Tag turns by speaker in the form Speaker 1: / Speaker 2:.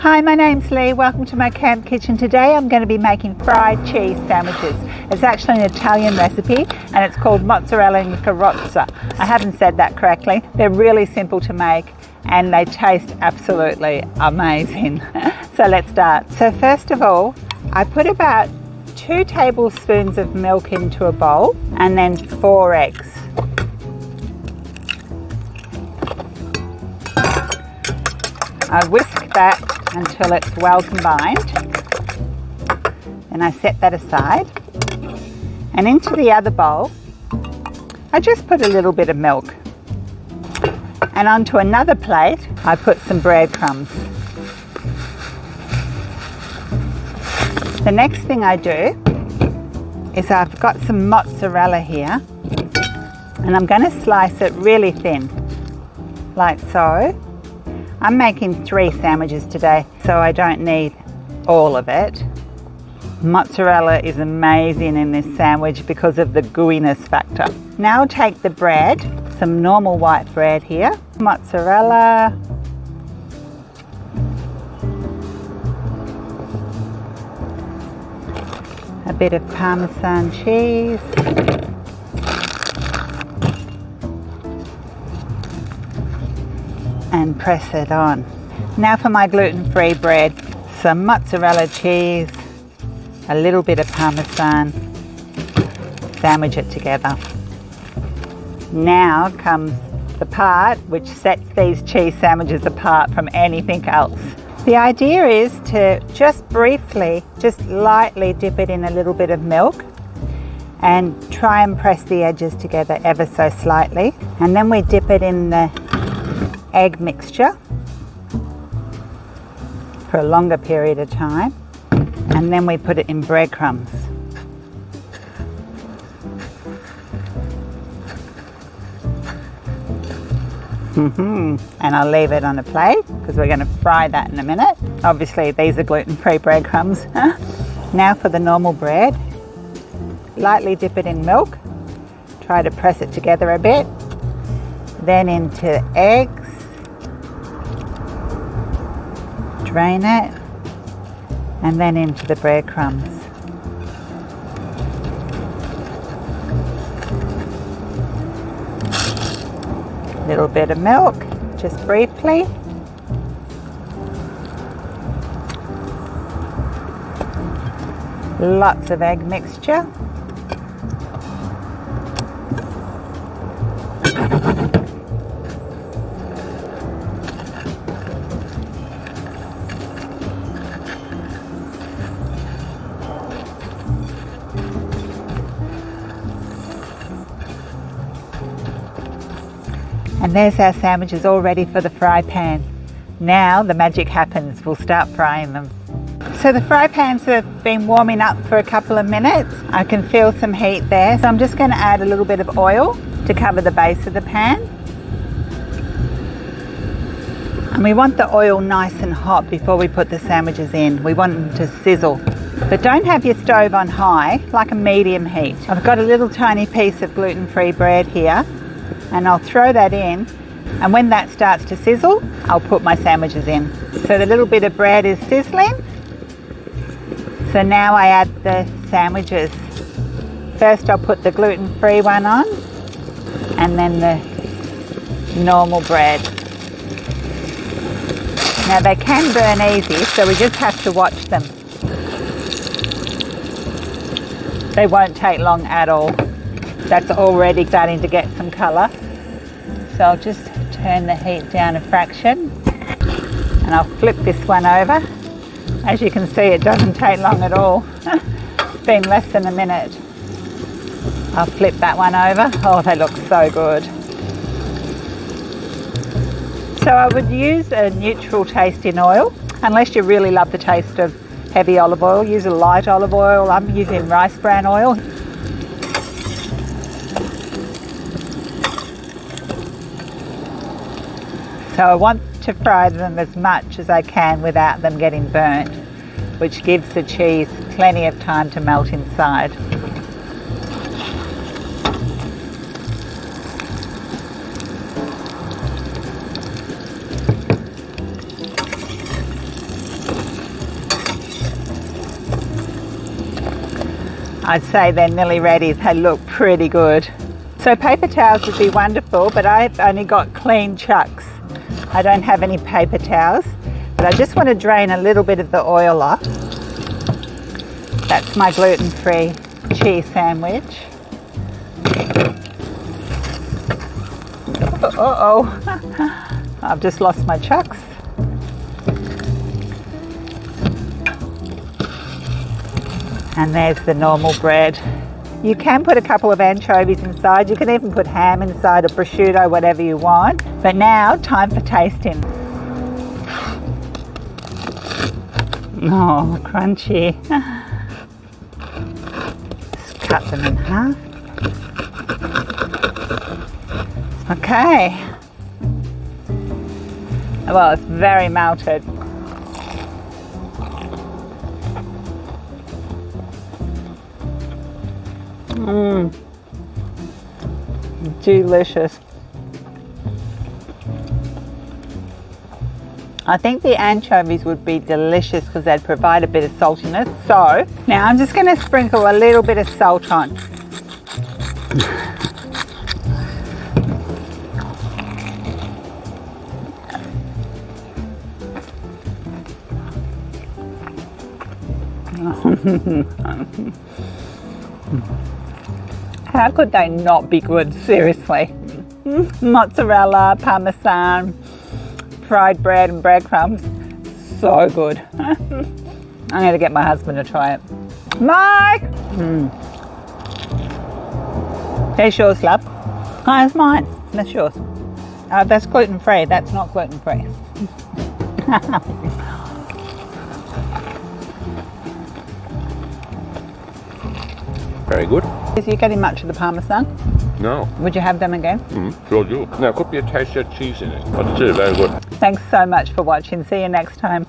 Speaker 1: Hi, my name's Lee. Welcome to my camp kitchen. Today I'm going to be making fried cheese sandwiches. It's actually an Italian recipe and it's called Mozzarella and Carrozza. I haven't said that correctly. They're really simple to make and they taste absolutely amazing. So let's start. So first of all, I put about 2 tablespoons of milk into a bowl and then 4 eggs. I whisk that until it's well combined. Then I set that aside. And into the other bowl, I just put a little bit of milk. And onto another plate, I put some breadcrumbs. The next thing I do is I've got some mozzarella here, and I'm going to slice it really thin, like so. I'm making 3 sandwiches today, so I don't need all of it. Mozzarella is amazing in this sandwich because of the gooiness factor. Now I'll take the bread, some normal white bread here, mozzarella, a bit of parmesan cheese, and press it on. Now for my gluten-free bread, some mozzarella cheese, a little bit of parmesan, sandwich it together. Now comes the part which sets these cheese sandwiches apart from anything else. The idea is to just briefly, just lightly dip it in a little bit of milk and try and press the edges together ever so slightly. And then we dip it in the egg mixture for a longer period of time, and then we put it in breadcrumbs. And I'll leave it on a plate because we're going to fry that in a minute. Obviously these are gluten-free breadcrumbs. Now for the normal bread, lightly dip it in milk, try to press it together a bit, then into eggs, drain it, and then into the breadcrumbs. Little bit of milk, just briefly. Lots of egg mixture. And there's our sandwiches all ready for the fry pan. Now the magic happens, we'll start frying them. So the fry pans have been warming up for a couple of minutes. I can feel some heat there, so I'm just going to add a little bit of oil to cover the base of the pan. And we want the oil nice and hot before we put the sandwiches in. We want them to sizzle. But don't have your stove on high, like a medium heat. I've got a little tiny piece of gluten-free bread here, and I'll throw that in, and when that starts to sizzle, I'll put my sandwiches in. So the little bit of bread is sizzling. So now I add the sandwiches. First I'll put the gluten-free one on, and then the normal bread. Now they can burn easy, so we just have to watch them. They won't take long at all. That's already starting to get some colour. So I'll just turn the heat down a fraction and I'll flip this one over. As you can see, it doesn't take long at all. It's been less than a minute. I'll flip that one over. Oh, they look so good. So I would use a neutral tasting oil, unless you really love the taste of heavy olive oil. Use a light olive oil. I'm using rice bran oil. So I want to fry them as much as I can without them getting burnt, which gives the cheese plenty of time to melt inside. I'd say they're nearly ready. They look pretty good. So paper towels would be wonderful, but I've only got clean chucks. I don't have any paper towels, but I just want to drain a little bit of the oil off. That's my gluten-free cheese sandwich. Uh-oh. I've just lost my chucks. And there's the normal bread. You can put a couple of anchovies inside. You can even put ham inside or prosciutto, whatever you want. But now, time for tasting. Oh, crunchy. Just cut them in half. Okay. Well, it's very melted. Delicious. I think the anchovies would be delicious because they'd provide a bit of saltiness. So now I'm just going to sprinkle a little bit of salt on. How could they not be good? Seriously. Mozzarella, parmesan, fried bread and breadcrumbs. So good. I'm going to get my husband to try it. Mike! There's yours, love. Oh, that's mine. That's yours. That's gluten-free. That's not gluten-free.
Speaker 2: Very good.
Speaker 1: Is you getting much of the parmesan?
Speaker 2: No.
Speaker 1: Would you have them again?
Speaker 2: Sure do. There could be a taste of cheese in it, but it's very good.
Speaker 1: Thanks so much for watching. See you next time.